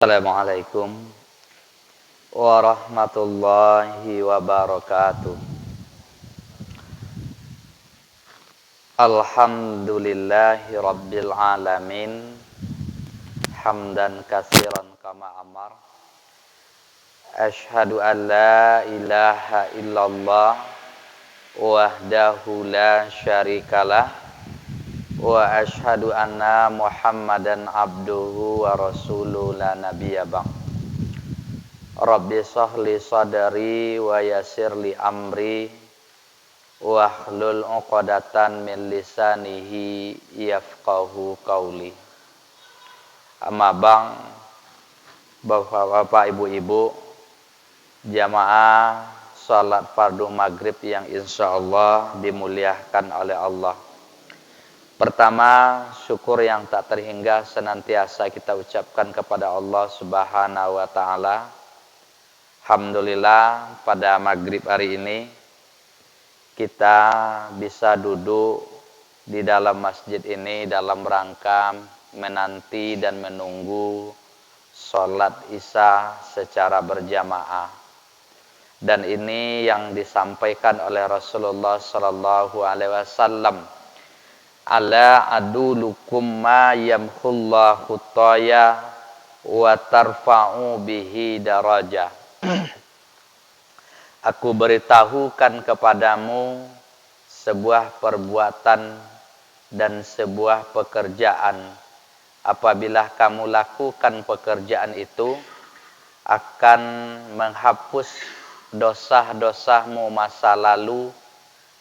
Assalamualaikum warahmatullahi wabarakatuh. Alhamdulillahi rabbil alamin. Hamdan katsiran kama amar. Asyhadu an la ilaha illallah wahdahu la syarikalah wa asyhadu anna Muhammadan abduhu wa rasuluhu la nabiyya ba'd. Rabbi shrahli sadri wa yassirli amri wahlul 'uqdatan min lisanihi yafqahu qawli. Amma bang, Bapak Ibu-ibu, jamaah salat fardu maghrib yang insyaallah dimuliakan oleh Allah. Pertama, syukur yang tak terhingga senantiasa kita ucapkan kepada Allah Subhanahu wa taala. Alhamdulillah pada maghrib hari ini kita bisa duduk di dalam masjid ini dalam rangka menanti dan menunggu sholat isya secara berjamaah. Dan ini yang disampaikan oleh Rasulullah sallallahu alaihi wasallam. Ala adulukum ma yamhullahu taya wa tarfa'u bihi darajah. Aku beritahukan kepadamu sebuah perbuatan dan sebuah pekerjaan. Apabila kamu lakukan pekerjaan itu, akan menghapus dosa-dosamu masa lalu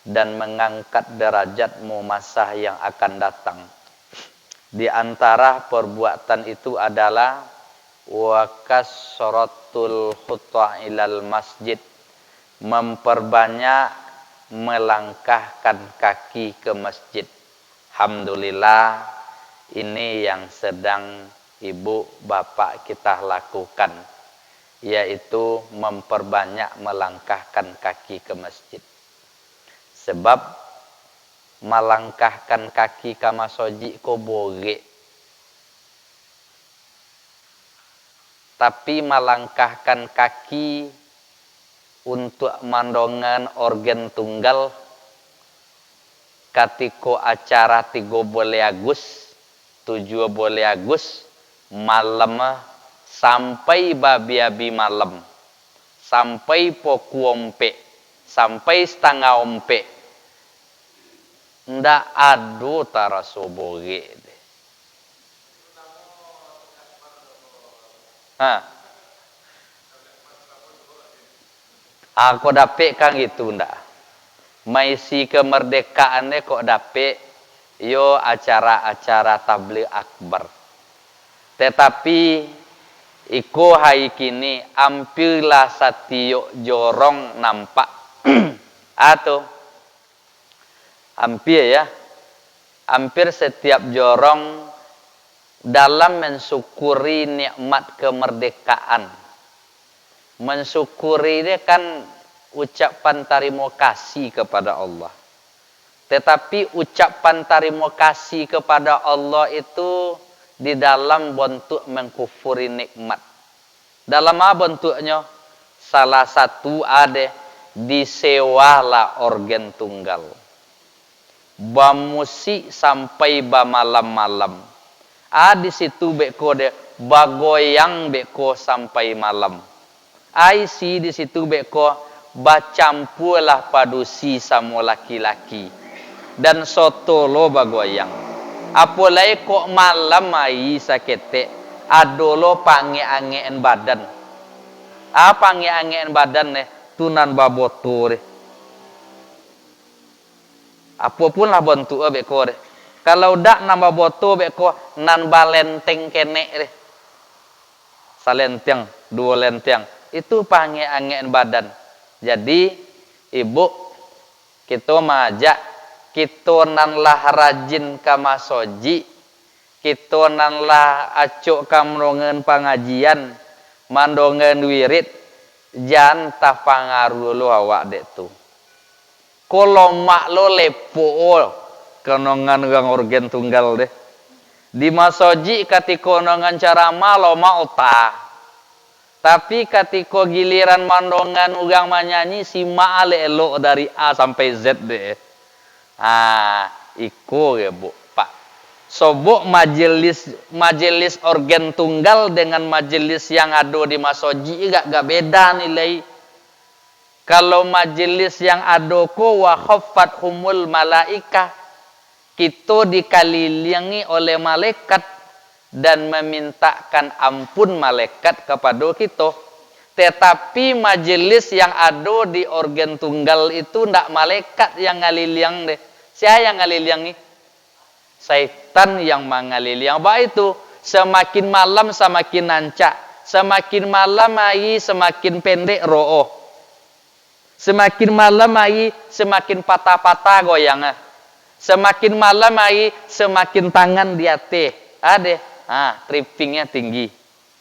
dan mengangkat derajatmu masa yang akan datang. Di antara perbuatan itu adalah wa kasratul khutwa ilal masjid, memperbanyak melangkahkan kaki ke masjid. Alhamdulillah, ini yang sedang ibu bapak kita lakukan, yaitu memperbanyak melangkahkan kaki ke masjid. Sebab melangkahkan kaki ke masjid ko boleh, tapi melangkahkan kaki untuk mandongan organ tunggal katiko acara 3 Agustus 7 Agustus malam sampai babi-babi malam sampai pokuompe sampai setengah ompe ndak adu tarasoboge deh. Aku dapet kang itu ndak. Maisi kemerdekaannya kok dapet yo acara-acara tabligh akbar. Tetapi iko hari kini hampirlah satio jorong nampak atau hampir setiap jorong dalam mensyukuri nikmat kemerdekaan. Mensyukuri ini kan ucapan terima kasih kepada Allah. Tetapi ucapan terima kasih kepada Allah itu di dalam bentuk mengkufuri nikmat. Dalam apa bentuknya? Salah satu ada disewalah organ tunggal. Bamusik sampai malam-malam. Di situ beko de bagoyang beko sampai malam. Aisi di situ beko bacampurlah padusi sama laki-laki dan soto lo bagoyang. Apalagi kok malam ai sakete adolo pange-angeen badan. Pange-angeen badan tunan babotur. Apapun lah bentuk beko deh. Kalau dak nambah boto beko nan balenteng kene deh. Salenteng, 2 lenteng. Itu pange-angeen badan. Jadi ibu kita majak kita nan lah rajin ka masoji, kita nan lah acuk kamrongen pengajian, mandongen wirid, jan ta pangaruh lo awak dek tu. Kalau mak lo lepo kenongan gang organ tunggal deh. Di masoji ketika nongan cara malo mauta. Tapi ketika giliran mandongan ugang manyanyi si maale elok dari A sampai Z deh. Iko ya bu pak. Sobok majelis organ tunggal dengan majelis yang ada di masoji gak beda nilai. Kalau majelis yang ada ko wa khaffat humul malaikah, kita dikelilingi oleh malaikat dan memintakan ampun malaikat kepada kita. Tetapi majelis yang ada di organ tunggal itu ndak malaikat yang ngaliling deh. Siapa yang ngalilingi? Syaitan yang mengaliling. Baik itu semakin malam semakin nancak, semakin malam ai semakin pendek roh. Semakin malam ai semakin patah-patah goyangnya. Semakin malam ai semakin tangan di hati. Trippingnya tinggi.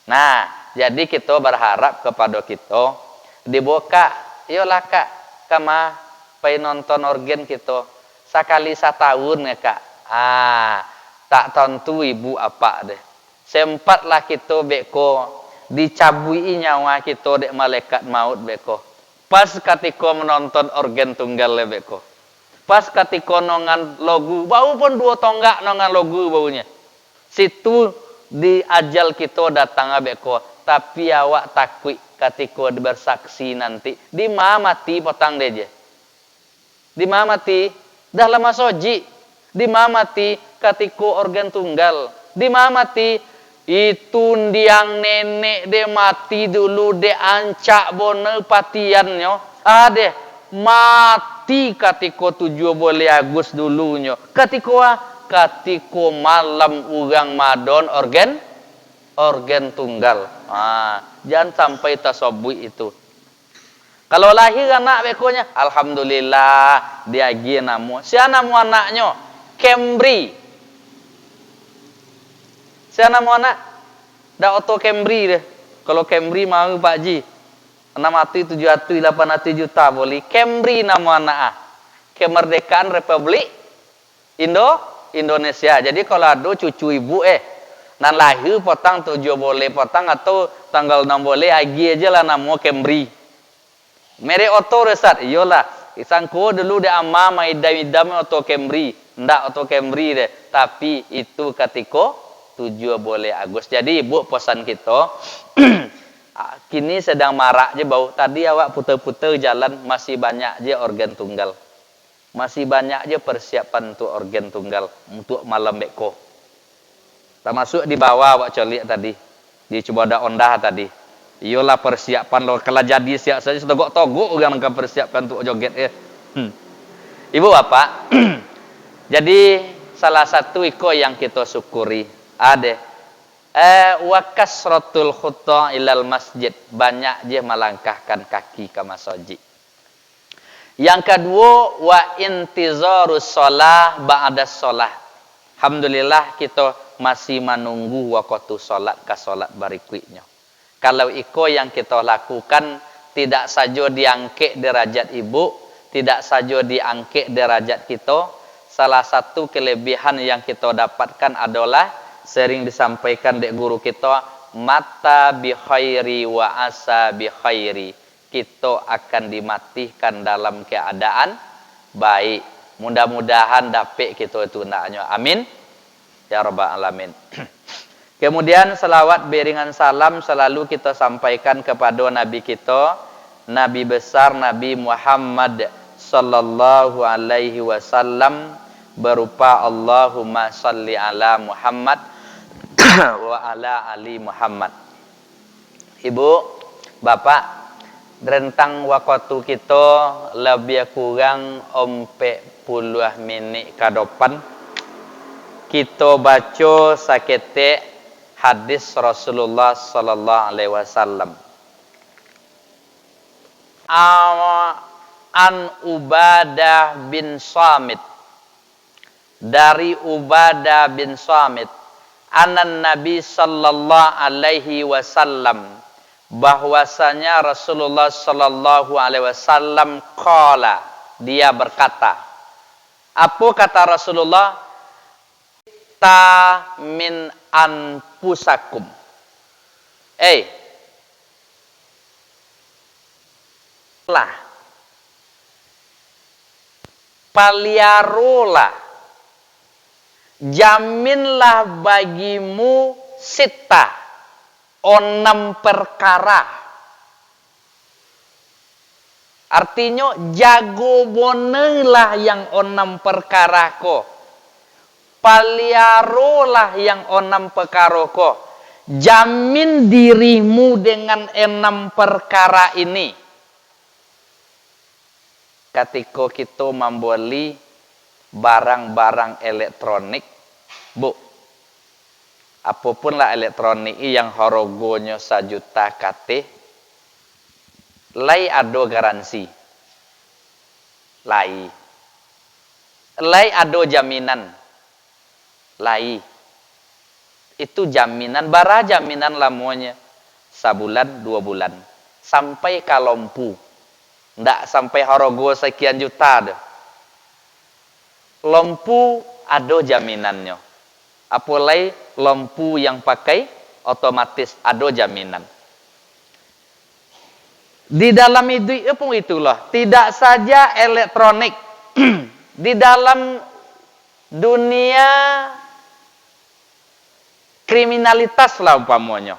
Nah, jadi kita berharap kepada kita dibuka, yolah kak, kama pai nonton organ kita sekali setahun ya kak. Tak tentu ibu apa deh. Sempatlah kita beko dicabui nyawa kita dek malaikat maut beko. Pas ketika menonton organ tunggal beko. Pas ketika nongan logu, bau pun 2 tonggak nongan logu baunya. Situ di ajal kita datang beko. Tapi awak takut ketika bersaksi nanti. Di mana mati potang deje. Di mana mati? Dah lama soji. Di mana mati ketika organ tunggal. Di mana mati? Itu diang nenek de mati dulu de ancak bone patiannya. Mati ketika 17 Agustus dulunya. Ketika malam ugang madon organ tunggal. Jangan sampai tasobui itu. Kalau lahir anak bekonya, alhamdulillah dia gi namu. Siapa namu anaknya? Camry. Siapa namu anak? Dah auto Camry deh. Kalau Camry mau Pak Ji. 6 7 8 juta boleh. Camry nama anak. Kemerdekaan Republik Indonesia. Jadi kalau ada cucu ibu nan lahir potang 7 boleh potang atau tanggal 6 boleh lagi aja lah nama Camry. Mere auto resat. Iyalah. Sangko dulu de amma maidam auto Camry. Ndak auto Camry deh. Tapi itu ketika 7 boleh Agustus. Jadi ibu pesan kita kini sedang marak je bau. Tadi awak putar-putar jalan masih banyak je organ tunggal. Masih banyak je persiapan untuk organ tunggal untuk malam beko. Termasuk di bawah awak colik tadi. Di Cibada Ondah tadi. Iyalah persiapan lo kalau jadi siap saja togok-togok orang akan persiapan untuk joget Ibu Bapak. Jadi salah satu iko yang kita syukuri ada wa kasratul khutta ilal masjid, banyak je melangkahkan kaki ke masoji. Yang kedua wa intizarus shalah ba'da shalah. Alhamdulillah kita masih menunggu waktu salat ke salat berikutnya. Kalau iko yang kita lakukan tidak saja diangkat derajat ibu, tidak saja diangkat derajat kita. Salah satu kelebihan yang kita dapatkan adalah sering disampaikan dek guru kita, mata bi khairi wa asa bi khairi. Kita akan dimatikan dalam keadaan baik. Mudah-mudahan dapat kita itu naknya. Amin. Ya rabbal alamin. Kemudian selawat beringan salam selalu kita sampaikan kepada Nabi kita, Nabi besar Nabi Muhammad sallallahu alaihi wasallam, berupa Allahumma salli ala Muhammad wa ala ali Muhammad. Ibu, Bapak, rentang waktu kita lebih kurang 40 menit ke depan. Kita baca sakete hadis Rasulullah sallallahu alaihi wasallam. An Ubadah bin Samit, dari Ubadah bin Samit, anan Nabi sallallahu alaihi wasallam, bahwasanya Rasulullah sallallahu alaihi wasallam qala, dia berkata. Apa kata Rasulullah? sitta min anfusakum. Lah. Paliarola. Jaminlah bagimu sitta. 6 perkara. Artinya jago bonelah yang 6 perkara ko. Paliarolah yang 6 perkara ko. Jamin dirimu dengan 6 perkara ini. Ketika kita membeli barang-barang elektronik, Bu, apapun lah elektronik yang harganya 1 juta kate, lai ada garansi, lai ada jaminan, lai itu jaminan, bara jaminan lamuanya sebulan 2 bulan sampai kalompu, ndak sampai harga sekian juta deh. Lampu ada jaminannya. Apalagi lampu yang pakai otomatis ada jaminan. Di dalam itu pun itulah, tidak saja elektronik. Di dalam dunia kriminalitas lah umpamanya.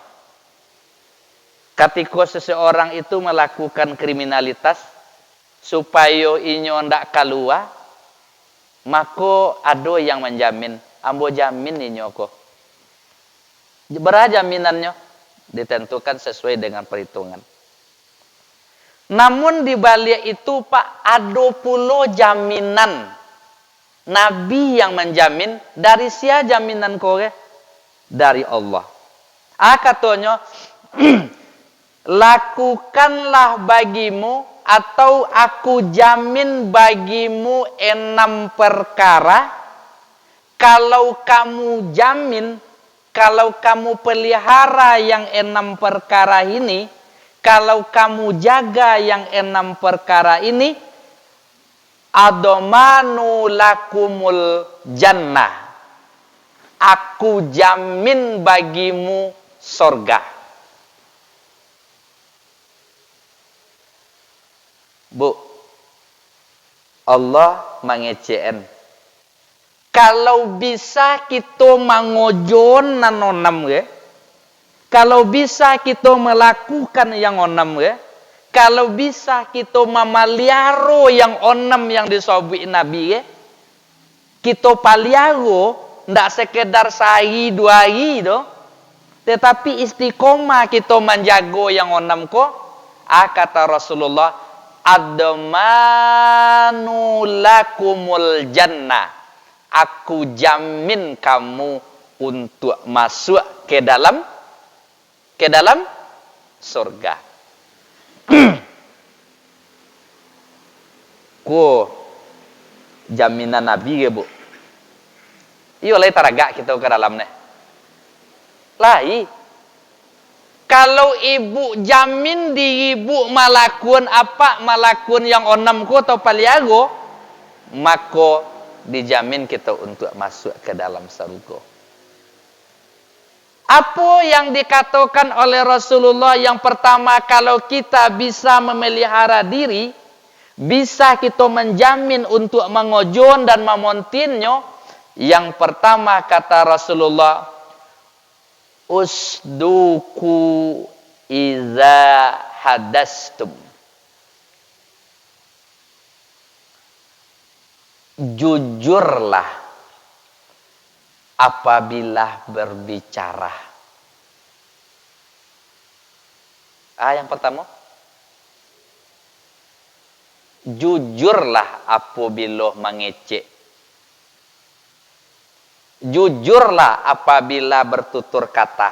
Ketika seseorang itu melakukan kriminalitas supaya inyo ndak keluar, maka ada yang menjamin. Ambo jamin inyo kok. Berapa jaminannya? Ditentukan sesuai dengan perhitungan. Namun di balik itu Pak, ada pula jaminan. Nabi yang menjamin. Dari siapa jaminan kau? Dari Allah. Katanya, lakukanlah bagimu atau aku jamin bagimu 6 perkara. Kalau kamu jamin, kalau kamu pelihara yang 6 perkara ini, kalau kamu jaga yang 6 perkara ini, adomanu lakumul jannah. Aku jamin bagimu sorga. Bu, Allah mengecen. Kalau bisa kita mangojon nanonam ya. Kalau bisa kita melakukan yang onam ya. Kalau bisa kita memaliaro yang onam yang disobui Nabi ya. Kita paliaro ndak sekedar sehari 2 hari do. Tetapi istiqomah kita menjago yang onam ko. Kata Rasulullah, admanu lakumul jannah. Aku jamin kamu untuk masuk ke dalam surga. Ku jaminan Nabi ya Bu. Iyo lai taraga kita ke dalamnya. Lai. Kalau ibu jamin di ibu malakun apa malakun yang onam ku atau paliago, maka dijamin kita untuk masuk ke dalam surga. Apa yang dikatakan oleh Rasulullah yang pertama, kalau kita bisa memelihara diri, bisa kita menjamin untuk mengojon dan memontinnya. Yang pertama kata Rasulullah, usduku iza hadastum. Jujurlah apabila berbicara. Yang pertama, jujurlah apabila mengecek. Jujurlah apabila bertutur kata.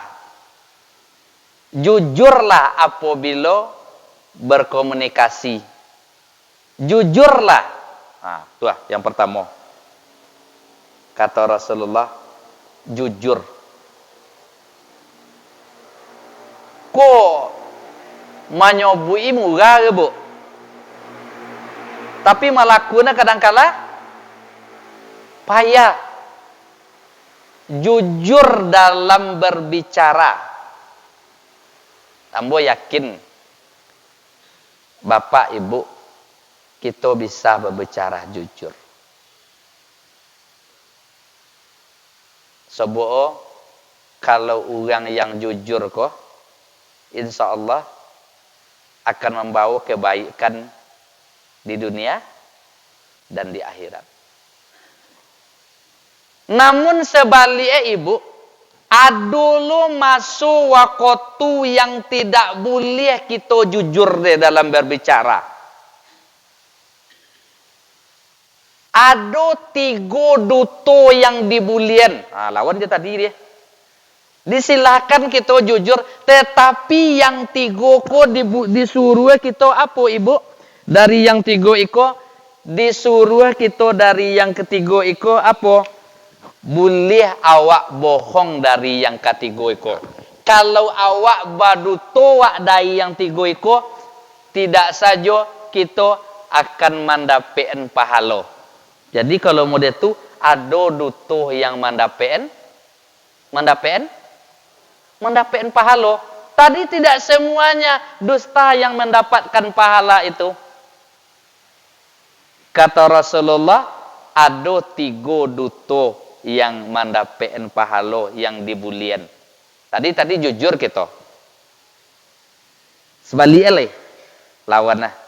Jujurlah apabila berkomunikasi. Jujurlah. Tuh yang pertama. Kata Rasulullah, jujur. Kok menyobui muga ke Bu? Tapi melakukannya kadangkala payah. jujur dalam berbicara. Ambo yakin Bapak Ibu kita bisa berbicara jujur. Sebab kalau orang yang jujur kok, insya Allah akan membawa kebaikan di dunia dan di akhirat. Namun sebaliknya ibu, adulu masuk waktu yang tidak boleh kita jujur deh dalam berbicara. Ada 3 duto yang dibulian. Nah, lawan dia tadi dia. Disilahkan kita jujur, tetapi yang 3 ko disuruh kita apa ibu? Dari yang 3 iko disuruh kita dari yang ketiga iko apa? Boleh awak bohong dari yang ketiga iko. Kalau awak baduto dari yang 3 iko, tidak saja kita akan mendapatkan pahala. Jadi kalau model itu ada duto yang mendapatkan pahala. Tadi tidak semuanya dusta yang mendapatkan pahala itu. Kata Rasulullah, ada 3 duto yang mendapatkan pahala yang dibulian. Tadi jujur kita. Sebaliknya lawannya.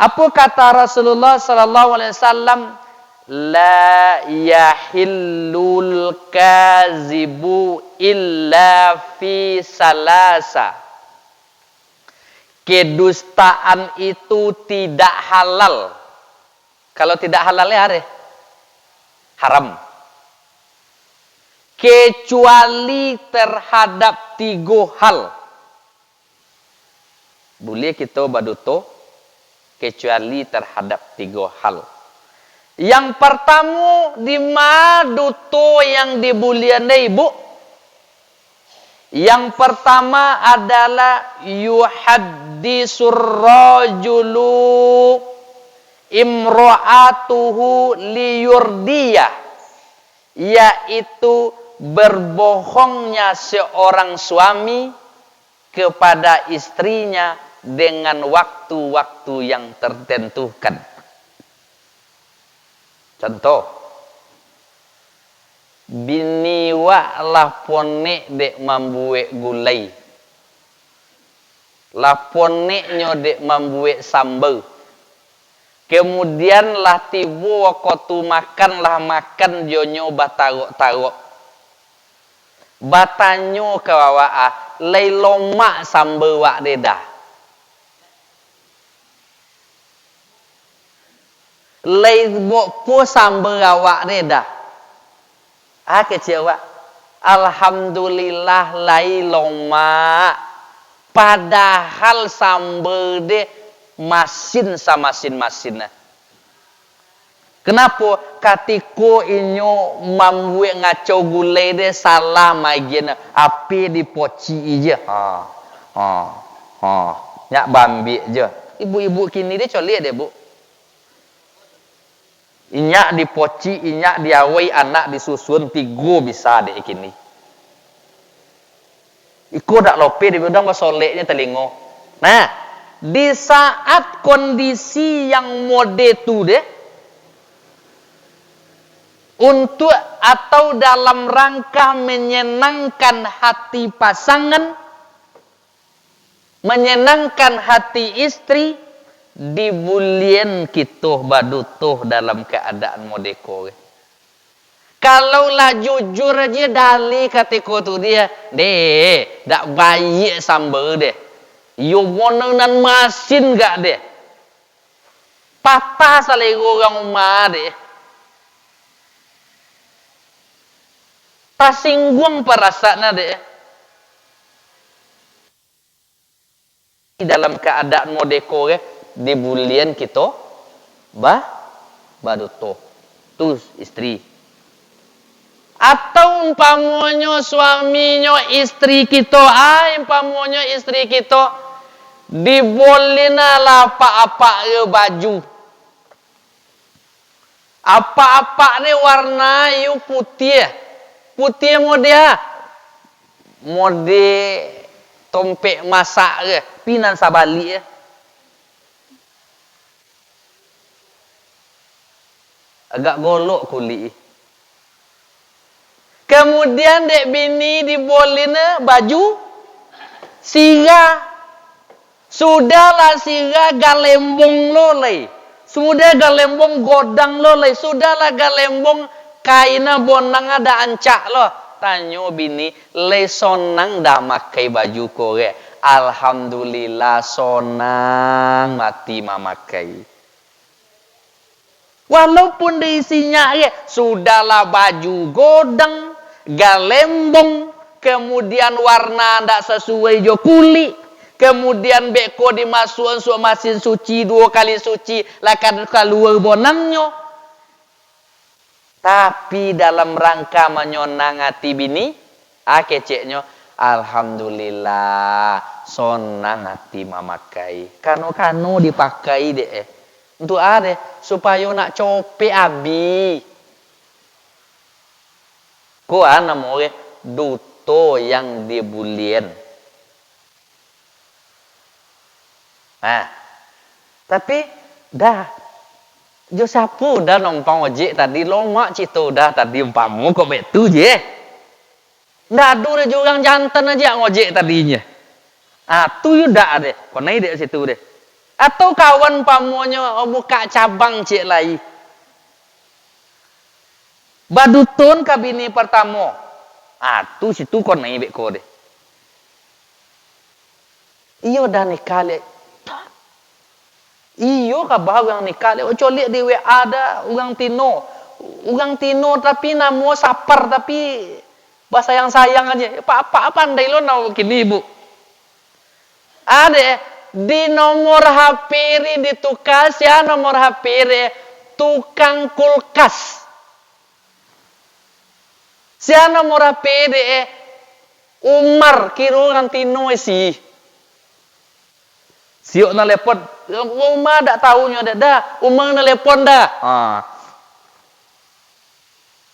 Apa kata Rasulullah sallallahu alaihi wasallam? La yahillul kazibu illa fi salasa. Kedustaan itu tidak halal. Kalau tidak halal ya haram. Kecuali terhadap 3 hal. Boleh kita baduto kecuali terhadap 3 hal. Yang pertama, di maduto yang dibulian ibu. Yang pertama adalah yuhaddisur rajulu imra'atuhu liyurdiyah, yaitu berbohongnya seorang suami kepada istrinya dengan waktu-waktu yang tertentukan. Contoh, bini wa lapone dek membuat gulai, lapone nyo dek membuat sambal. Kemudian lah tiba waktu makan jonyo batarok-tarok. Batanyo kawawa lay lomak sambal wak dedah. Lay bokpo sambal awak dedah. Kecil wak. Alhamdulillah lay lomak. Padahal sambal de masin sama masin. Kenapa? Katiko inyo membuat ngaco gulai de salah magina api dipoci ije. Nyak bambi je. Ibu-ibu kini dia colik deh bu. Inyak dipoci, inyak diawai, anak disusun 3 bisa deh kini. Iko dak lope di bidang basoleknya telingo. Nah, di saat kondisi yang mode tu deh, untuk atau dalam rangka menyenangkan hati pasangan, menyenangkan hati istri, dibulien kita badutuh dalam keadaan modeko. Kalaulah jujur aja dali katiko tu dia, deh, dak baik sambal deh. Yo wonenan masin gak deh. Patah salego orang umah deh. Tasinggung perasaan deh. Dalam keadaan modeko dibulien kita baduto tu istri. Atau umpamanya suaminya istri kita, umpamanya istri kita dibolina lah apa-apa baju. Apa-apa ni warna yu putih. putih mode tompek masak ke pinan sabalik ya. Agak golok kulit. Kemudian dek bini dibolin baju sirah. Sudahlah sirah galembong lolai. Sudah galembong godang lolai. Sudahlah galembong kaina bonang ada ancak lo. Tanyo bini, le sonang dah makai baju kore. Alhamdulillah sonang mati mamakai. Walaupun diisinya sudahlah baju godang, galembong, kemudian warna ndak sesuai jo kulit, kemudian beko dimasukkan suap mesin suci 2 kali suci, lakan keluar bonangnya. Tapi dalam rangka menyonang hati bini, keceknya, alhamdulillah sonang hati mamakai. Kano dipakai deh. Untuk ada supaya nak cope abi. Ko namanya duto yang dibulian. Nah, tapi dah jo sapu dah numpang ojek tadi lomak cito dah tadi umpamu kok betu je. Ndak ada juga orang jantan aja ngojek tadinya. Tu yo dak deh. Kau naik dek situ deh. Atau kawan pamonya buka cabang cik lai. Badutun kabini pertama. Tu situ kau naik beko deh. Iyo dah nikah le. Iyo kabah orang nikah le. Colik di WA ada orang Tino. Orang Tino tapi namo sapar tapi bahasa yang sayang aja. Apa pandai lo nak kini ibu. Ada di nomor HP ditukar ya nomor HP tukang kulkas. Sia nomor HP Umar kiro Tino si. Siok na lepon Umar dak tahunya dah. Umar na lepon dah.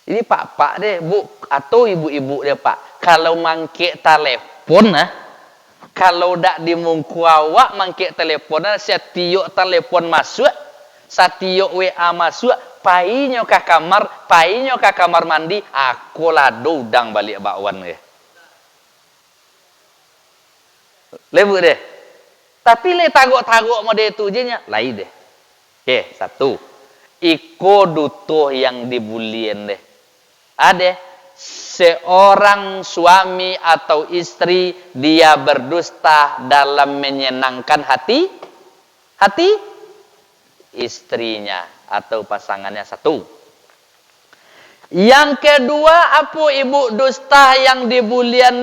Ini pak deh, Bu atau ibu-ibu deh, Pak. Kalau mangke telepon kalau dak dimungku awak mangke telepon setiok telepon masuk, setiok WA masuk, painyo ke kamar mandi, aku lado udang balik bakwan ke. Lebu deh. Tapi le tagok-tagok mode itu je nya, lain deh. Satu. Iko dutuh yang dibulien deh. Ada seorang suami atau istri dia berdusta dalam menyenangkan hati istrinya atau pasangannya. Satu. Yang kedua apa ibu dusta yang dibulian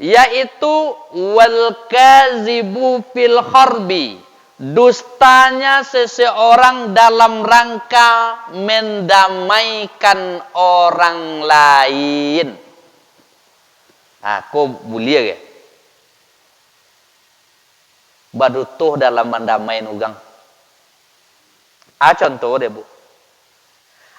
yaitu wal kazibu fil kharbi. Dustanya seseorang dalam rangka mendamaikan orang lain. Aku bulia ya. Badutuh dalam mendamain ugang. Contoh deh, Bu.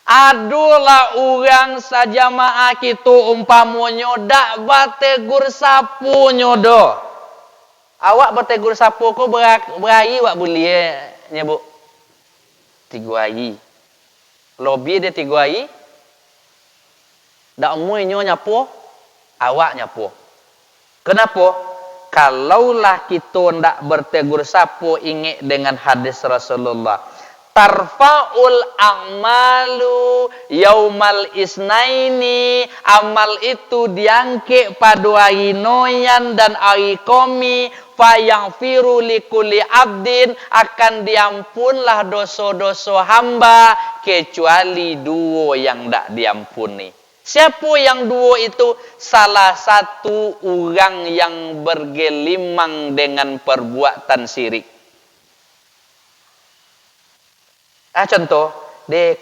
Adulah urang saja maak itu umpamonyo dak bategur sapu nyodo. Awak bertegur sapu ko berayi wak bulianya, Bu. 3 hari. Lobi dia 3 hari. Dak umuinyo nyapu, awak nyapu. Kenapa? Kalaulah kita ndak bertegur sapu ingat dengan hadis Rasulullah. Tarfa'ul a'malu yaumal isnaini. Amal itu diangkat pada hari noyan dan hari komi. Fayaghfiru likulli abdin. Akan diampunlah dosa-dosa hamba. Kecuali 2 yang tak diampuni. Siapa yang 2 itu? Salah satu orang yang bergelimang dengan perbuatan syirik. Contoh,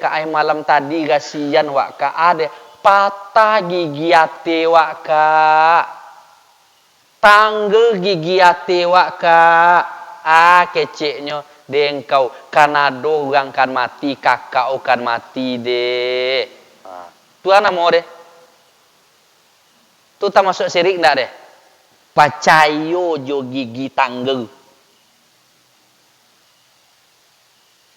kai malam tadi kasihan wak ka ade patah gigi ate wak ka. Tangga gigi ate wak ka. Keceknya engkau kanado orang kan mati, kakak kan mati deh. Tuan nama deh. Tu tak masuk sirik ndak deh. Pacayo jo gigi tangga.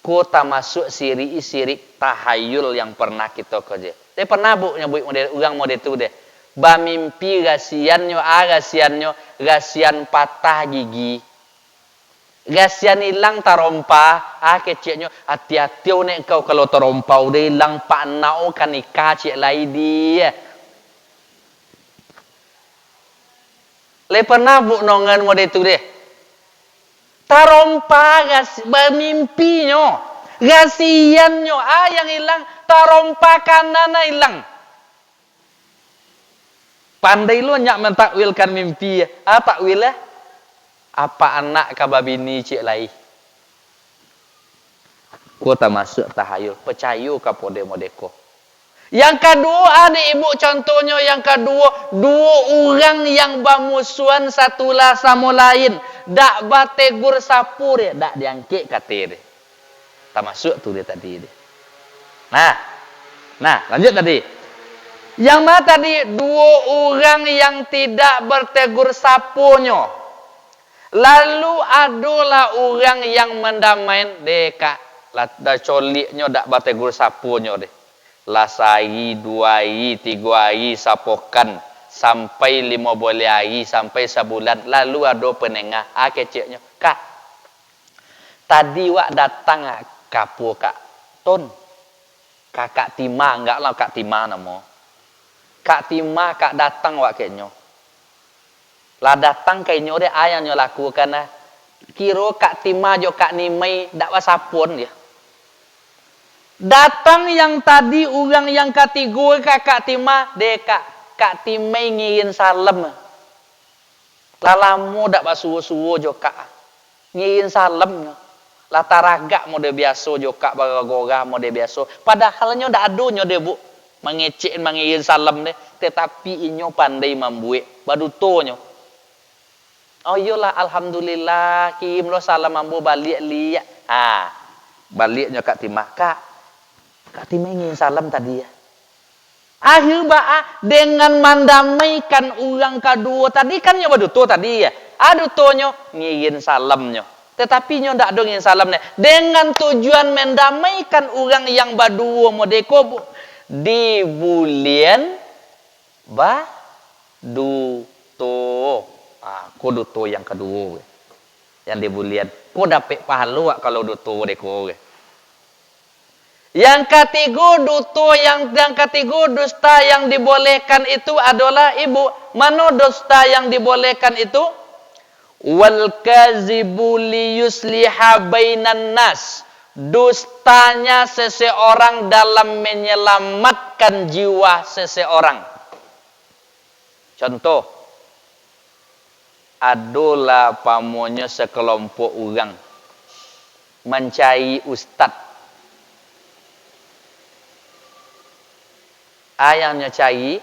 Ko tak masuk sirik tahayul yang pernah kita kerja. Dia pernah bu nyebut model orang model tu deh. Ba mimpi gasiannya gasian patah gigi. Gasian hilang tarompa, keciknya hati-hati nek kau kalau tarompa udah hilang pak nau kan nikah cik lai dia. Le pernah bu nongan model tu deh. Tarompa bermimpinya, gasiannya yang hilang, tarompa kanan hilang. Pandai lu nyak mentakwilkan mimpi, takwil lah. Apa anak kababini cik lai? Ko tak masuk tahayul, percaya kapode modeko. Yang kedua adik ibu contohnya yang kedua, dua orang yang bermusuhan satu lah sama lain. Dak bategur sapu dia, dak diangkit kata dia. Tak masuk tu dia tadi dia. Nah, lanjut tadi. Yang mana tadi dua orang yang tidak bertegur sapunya. Lalu adalah orang yang mendamain deka. Dah coliknya dak bategur sapunya deh. Lasai, 2 hari, 3 hari sapokan sampai 5 hari sampai sebulan lalu ada penengah keciknya kak tadi wak datang kapu kak ton kakak Tima enggak lah kak Tima namo kak Tima kak datang wak kayaknya lah datang kayaknya dia ayahnya lakukan kira kak Tima jo kak Nimai dak wasapun dia. Datang yang tadi orang yang ketiga kakak Tima deka kak Timai ngirin salam. Lalamu dak basuwo-suwo jo kak. Ngirin salam. Lataragak mode biasa jo kak bagagora mode biasa. Padahalnya dak adonyo de bu mengecek mengirin salam deh, tetapi inyo pandai membuat badutonyo. Oh iyalah alhamdulillah kim lo salam mambu balik liat. Baliknya kak Tima kak Timai ingin salam tadi ya. Akhir dengan mendamaikan orang kedua tadi kan nyoba duto tadi ya. Dutonyo ngingin salamnya. Tetapi nyo ndak dongin salamnya. Dengan tujuan mendamaikan orang yang berdua modeko di bulian duto. Ko duto yang kedua. Yang di bulian. Ko dapat pahala kalau duto deko. Yang ketiga dusta yang dibolehkan itu adalah ibu. Mana dusta yang dibolehkan itu? Wal kazibu liyusliha bainan nas. Dustanya seseorang dalam menyelamatkan jiwa seseorang. Contoh. Adalah pamonya sekelompok orang mencari ustaz. Ayahnya cari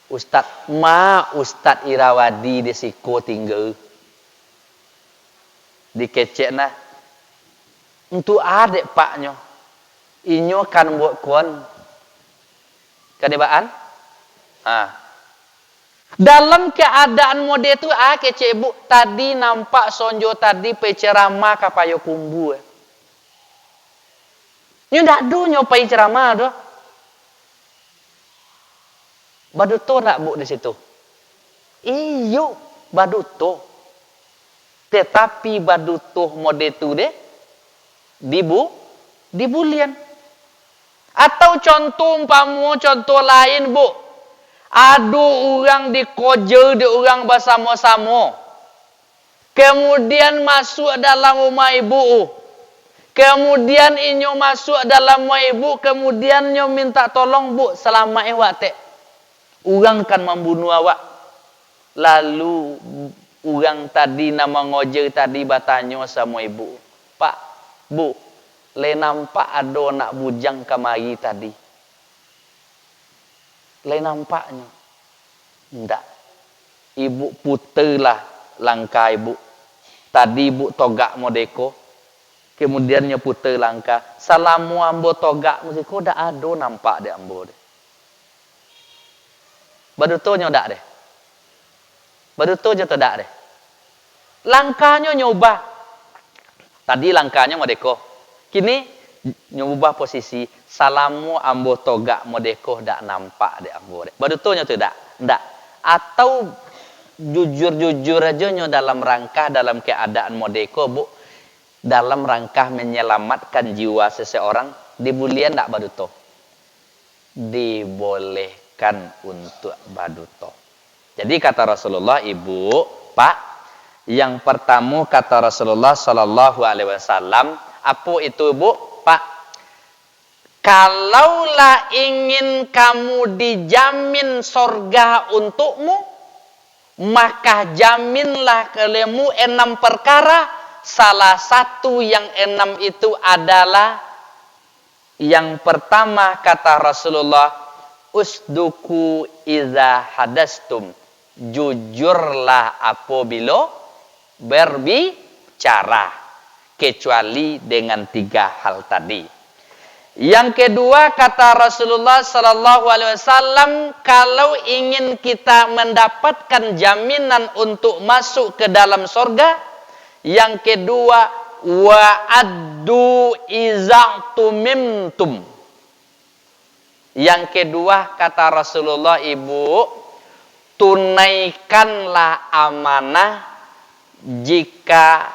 Ustaz Irawadi di Siko tinggal di kecek nah untuk adik paknya inyo kan buat kuan kanibaan dalam keadaan mode itu kecek ibu tadi nampak sonjo tadi pecerama kapayo kumbu nyo ndak do nyo pai ceramah do. Baduto nak bu di situ. Iyo baduto. Tetapi baduto mode tu deh dibulian. Atau contoh lain bu. Ada orang dikojer di orang bersama-sama. Kemudian masuk dalam rumah ibu. Kemudian inyo masuk dalam rumah ibu. Kemudian inyo minta tolong bu selama wate. Orang kan membunuh awak. Lalu orang tadi nama ngojer tadi bertanya sama ibu. Pak, bu, le nampak ada nak bujang kemari tadi. Le nampaknya. Enggak. Ibu puterlah langkah ibu. Tadi ibu togak modeko. Kemudiannya puter langkah. Salamu ambo togak modeko dah ada nampak dia ambo deh. Badutonyo dak deh. Beduto je tidak deh. Langkahnya nyoba. Tadi langkahnya modeko. Kini nyoba posisi salamu ambo togak modeko dak nampak deh ambo deh. Bedutonya tidak. Ndak. Atau jujur-jujur aja nyo dalam rangka dalam keadaan modeko bu, dalam rangka menyelamatkan jiwa seseorang, dibulian ndak baduto? Dibolehkan untuk baduto. Jadi kata Rasulullah, ibu, pak, yang pertama kata Rasulullah Sallallahu Alaihi Wasallam, apa itu ibu, pak? Kalaulah ingin kamu dijamin sorga untukmu, maka jaminlah kelemu 6 perkara. Salah satu yang 6 itu adalah yang pertama kata Rasulullah, usduku iza hadastum, jujurlah apabila berbicara, kecuali dengan 3 hal tadi. Yang kedua kata Rasulullah Sallallahu Alaihi Wasallam, kalau ingin kita mendapatkan jaminan untuk masuk ke dalam surga, yang kedua wa'addu iza'tumimtum. Yang kedua kata Rasulullah, ibu, tunaikanlah amanah jika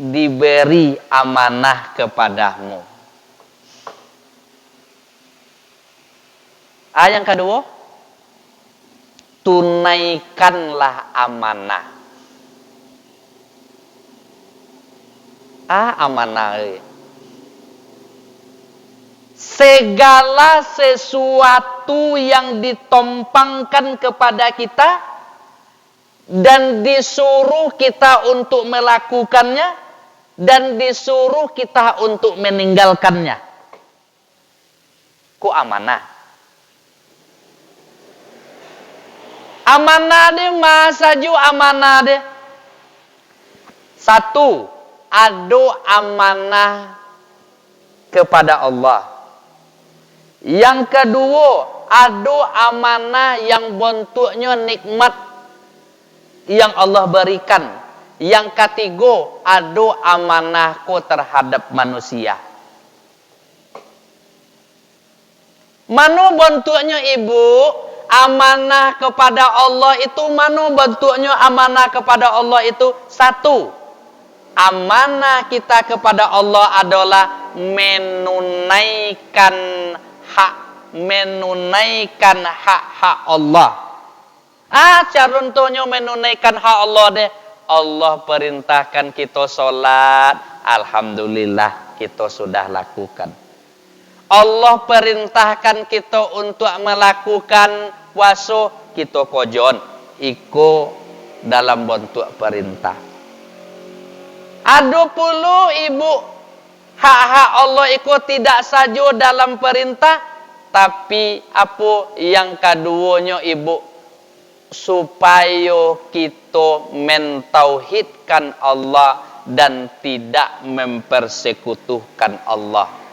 diberi amanah kepadamu. Yang kedua, tunaikanlah amanah. Amanah. Segala sesuatu yang ditompangkan kepada kita dan disuruh kita untuk melakukannya dan disuruh kita untuk meninggalkannya. Ku amanah. Amanah deh, masa ju amanah deh. 1, ado amanah kepada Allah. Yang kedua, ado amanah yang bentuknya nikmat yang Allah berikan. Yang ketiga, ado amanahku terhadap manusia. Mana bentuknya ibu? Amanah kepada Allah itu mana bentuknya? Amanah kepada Allah itu 1, amanah kita kepada Allah adalah menunaikan hak Allah. Contohnya menunaikan hak Allah deh. Allah perintahkan kita sholat, alhamdulillah kita sudah lakukan. Allah perintahkan kita untuk melakukan puasa, kita kojon, iko dalam bentuk perintah. Ada puluh ibu, hak-hak Allah iko tidak saja dalam perintah, tapi apa yang keduanya ibu, supaya kita mentauhidkan Allah dan tidak mempersekutukan Allah.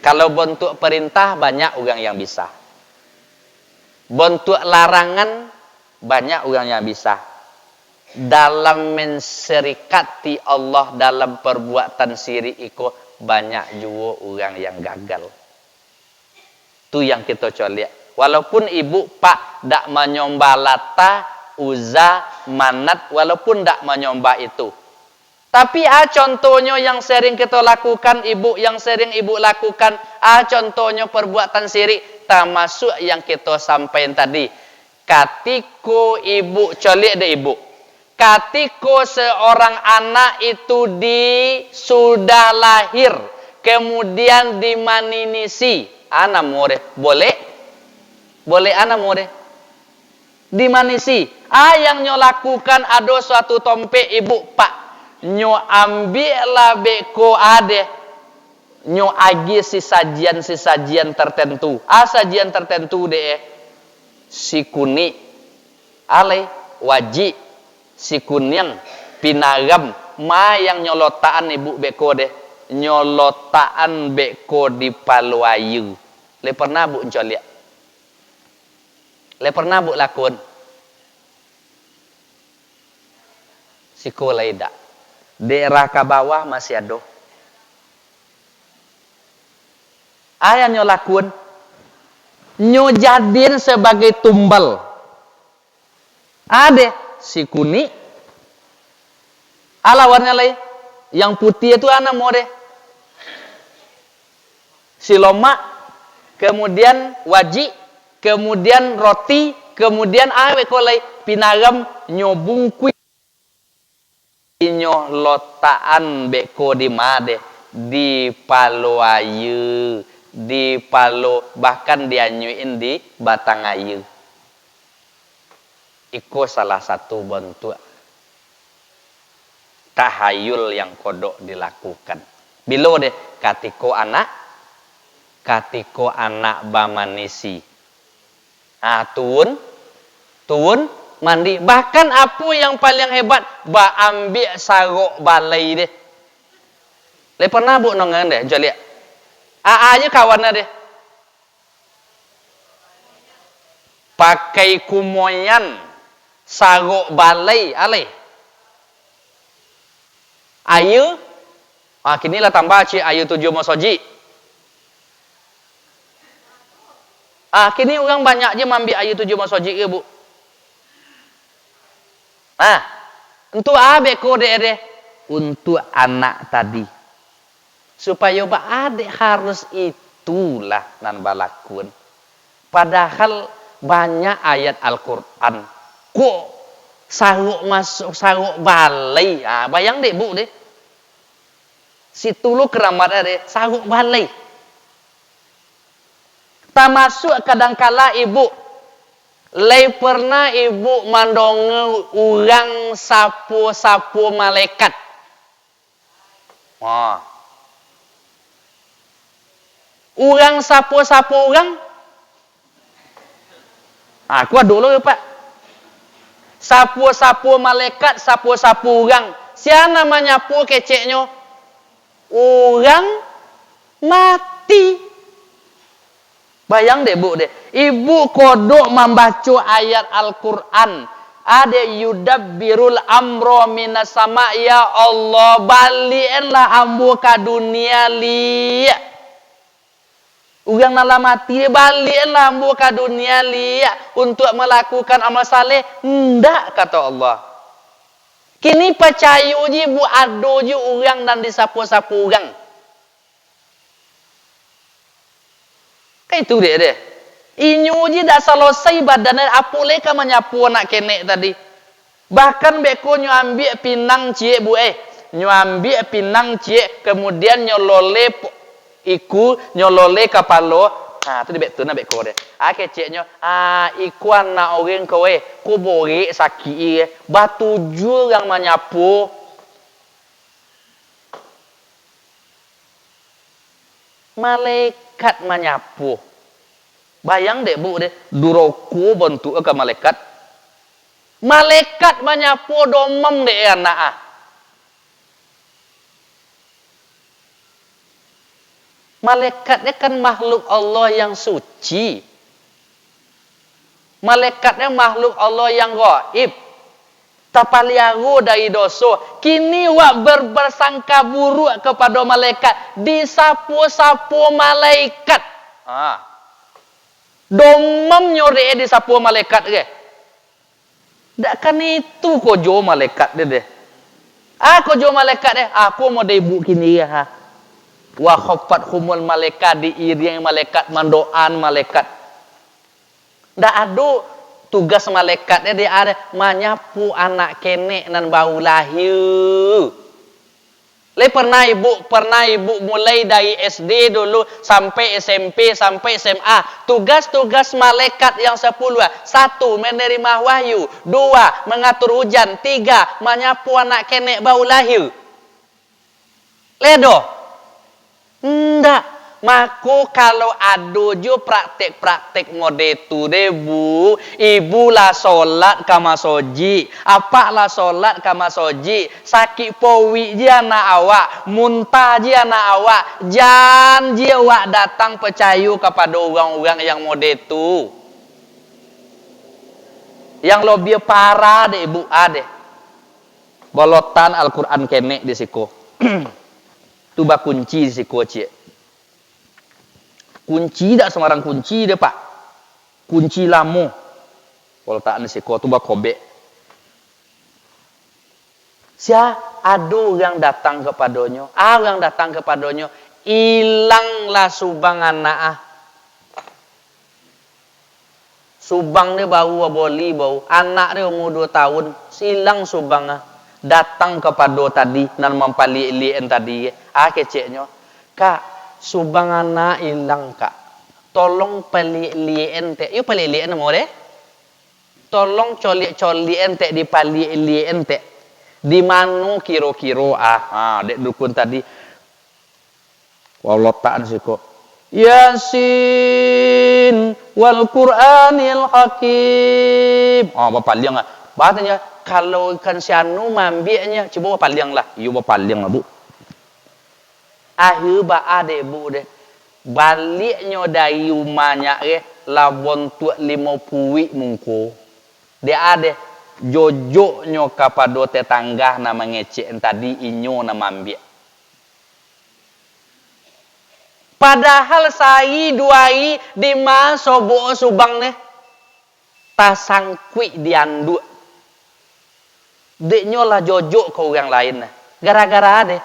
Kalau bentuk perintah banyak orang yang bisa. Bentuk larangan banyak orang yang bisa. Dalam menserikati Allah dalam perbuatan syirik itu banyak juga orang yang gagal. Itu yang kita coba. Walaupun ibu pak tak menyembah Lata, Uzza, Manat, walaupun tak menyembah itu. Tapi contohnya yang sering kita lakukan, ibu, yang sering ibu lakukan, contohnya perbuatan syirik, termasuk yang kita sampaikan tadi. Katiko ibu, colik deh ibu. Katiko seorang anak itu sudah lahir, kemudian dimaninisi. Anak murid, boleh? Boleh anak murid? Dimanisi. Yang nyo lakukan ada suatu tompe ibu, pak. Nyo ambillah beko ade, nyo agi sesajian tertentu. Sajian tertentu deh, si kuni, ale, waji, si kunyang, pinagam, ma yang nyolotaan ibu beko deh, nyolotaan beko di Paluayu. Le pernah bu lihat? Le pernah bu lakun? Sekolah ida. Daerah ke bawah masih ada. Ayah nyo lakun. Nyo jadin sebagai tumbal. Ada si kuni. Alawannya lain. Yang putih itu anak mau deh. Si lomak. Kemudian wajik. Kemudian roti. Kemudian awe kolai. Pinagam nyobungkui. Nyo lotaan beko di made. Di palo ayu. Di palo. Bahkan dianyuin di batang ayu. Iko salah satu bentuk tahayul yang kodok dilakukan. Bilo deh katiko anak bamanisi. Tuun mandi. Bahkan apa yang paling hebat ba ambil sarok balai deh. Le pernah bu nongan deh, jual lihat. Aja kawannya deh. Pakai kumoyan sarok balai alai. Ayu, kini lah tambah cik ayu 7 mosoji. Kini orang banyak je mambil ayu 7 mosoji ke bu. Untuk beko deh. Untuk anak tadi. Supaya adik harus itulah nan balakun. Padahal banyak ayat Al-Quran. Kok saruk masuk saruk balai. Bayang deh bu deh. Situ lu keramat deh. Saruk balai. Tak masuk kadangkala ibu. Lei pernah ibu mandonge urang sapu-sapu malaikat. Urang sapu-sapu urang. Aku dulu ya pak. Sapu-sapu malaikat, sapu-sapu urang. Siapa namanya pu keceknya? Urang mati. Bayang deh bu deh. Ibu kodok membaca ayat Al-Quran. Ada yudabbirul amro minas sama. Ya Allah balienlah ambu ke dunia liya. Urang nala mati balienlah ambu ke dunia liya. Untuk melakukan amal saleh. Ndak kata Allah. Kini percaya uji bu ado je urang dan disapu-sapu urang. Itu dia deh. Inyu je dah selesai badannya apule ka menyapu anak kenek tadi. Bahkan beko nyu ambil pinang cie bu nyu ambil pinang cie kemudian nyolole iku nyolole kapalo. Tu di betul na beko deh. Keceknya iku anak orang kowe ku bori sakit batu jul yang menyapu. Malaikat menyapu. Bayang deh bu deh. Duroku bentuk ke malaikat. Malaikat menyapu domem deh anak. Malaikatnya kan makhluk Allah yang suci. Malaikatnya makhluk Allah yang gaib. Tapaliaru dari dosa. Kini wak bersangka buruk kepada malaikat. Disapu-sapu malaikat. Domam nyore disapu malaikat ke? Tak kan itu kojo malaikat deh. Kojo malaikat deh. Aku mau ibu kini ya. Wa khaffat humul malaikat diiring malaikat mandoan malaikat. Tak ada. Tugas malaikatnya dia ada menyapu anak kenek dan bau lahir. Pernah ibu mulai dari SD dulu sampai SMP sampai SMA. Tugas-tugas malaikat yang 10. 1. Menerima wahyu. 2. Mengatur hujan. 3. Menyapu anak kenek bau lahir. Ledo? Ndak. Maka kalau ada je praktek-praktek mode tu deh bu. Ibu lah solat kama soji. Apa lah solat kama soji. Sakit powi je anak awak. Muntah je anak awak. Jangan je awak datang percaya kepada orang-orang yang mode tu. Yang lebih parah deh ibu ade. Bolotan Al-Quran kene di siko. Tu bak kunci di siko cie. Kunci dak sembarang kunci deh pak. Kunci lamu. Bolotan di siko tu bak kobek. Sia ada yang datang kepadanya. Yang datang kepadanya. Hilanglah subang anak. Subang dia bau boli bau. Anak dia umur 2 tahun. Silang subang. Datang kepada tadi. Dan mempali-lien tadi. Keceknya. Kak, subang anak hilang kak. Tolong pali-lien te. Yuk pali-lien mau deh. Tolong colik-colien te di pali-lien te. Di mana kiro-kiro dek dukun tadi walotaan sih kok Yasin wal Qur'anil Hakim. Bapak liang bahasanya kalau ikan sianu mambiaknya coba bapak liang lah. Iya bapak liang lah bu. Ba ade bu deh. Baliknya dari rumahnya labon tuak 50 mungko. Dia ade jojoknya kepada tetangga nama ngecek tadi inyo nama ambil. Padahal saya duai di masa sobo subang nih tasangkui dianduk. Deknya lah jojok ke orang lain. Gara-gara ade.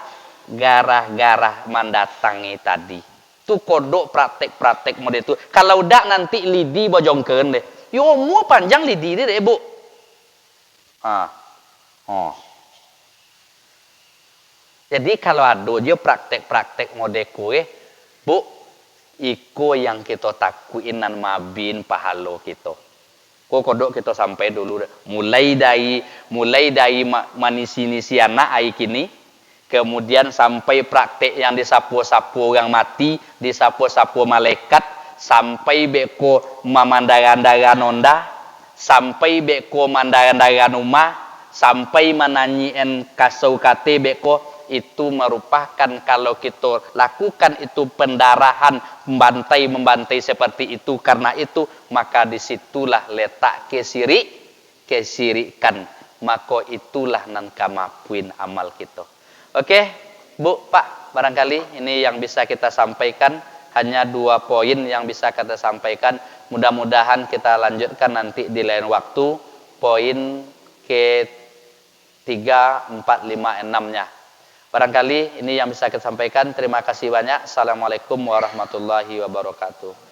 Gara-gara mendatangi tadi. Tu kodok praktek-praktek model itu. Kalau dak nanti lidi bojongkeun deh. Yo mu panjang lidi deh bu. Jadi kalau ada dia praktek-praktek mode kue, bu, iko yang kita takuin nan mabin pahalo kita. Kodok kita sampai dulu deh. Mulai dari manisi-nisi anak ai kini, kemudian sampai praktek yang disapu-sapu orang mati, disapu-sapu malaikat, sampai beko mamandaran-daran onda, sampai beko mandaran-daran rumah, sampai menanyiin kasau kate beko, itu merupakan kalau kita lakukan itu pendarahan, membantai seperti itu, karena itu maka disitulah letak kesirikan, maka itulah nan kamapuin amal kita. Oke, Bu, Pak, barangkali ini yang bisa kita sampaikan. Hanya 2 poin yang bisa kita sampaikan. Mudah-mudahan kita lanjutkan nanti di lain waktu. Poin ke-3, 4, 5, 6-nya. Barangkali ini yang bisa kita sampaikan. Terima kasih banyak. Assalamualaikum warahmatullahi wabarakatuh.